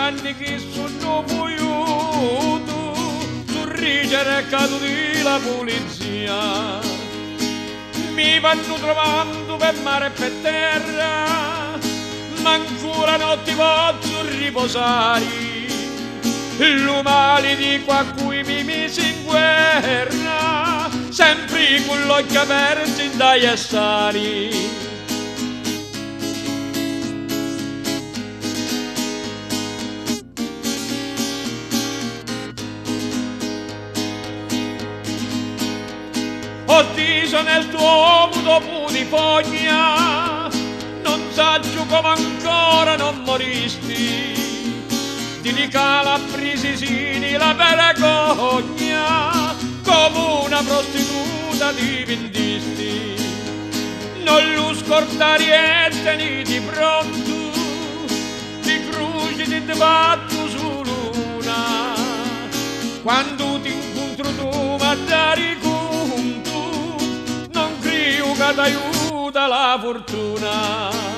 anni che sono vogliuto, sorridere caduti la polizia. Mi vanno trovando per mare e per terra, ma ancora non ti posso riposare. L'umali di qua cui mi mise in guerra, sempre con l'occhio aperto in dai assari. Oddio nel tuo dopo di fogna, non saggio come ancora non moristi. Di calabrisi la vergogna, come una prostituta ti vendisti. Non lo scordare e di pronto, di croce ti batto su luna. Quando ti incontro tu mi dai conto, non credo che ti aiuta la fortuna.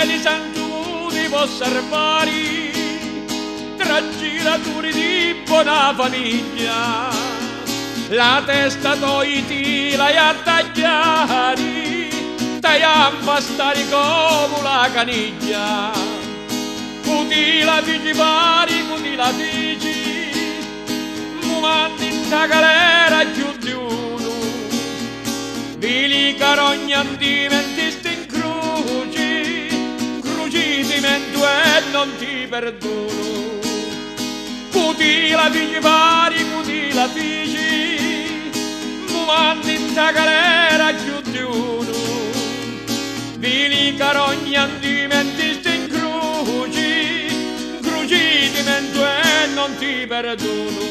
Li sento di osservare tra giratori di buona famiglia, la testa toiti la a tagliare, stai a impastare come la caniglia. Cuti la figli pari, cuti la figli, mu mandi in ta galera più di uno, vili carogna andimentisti in crucitimento e non ti perdono. Cuti la figli pari, cuti la figli, mu mandi in ta galera più di uno, vili carogna andimentisti in crucitimento e non ti perdono.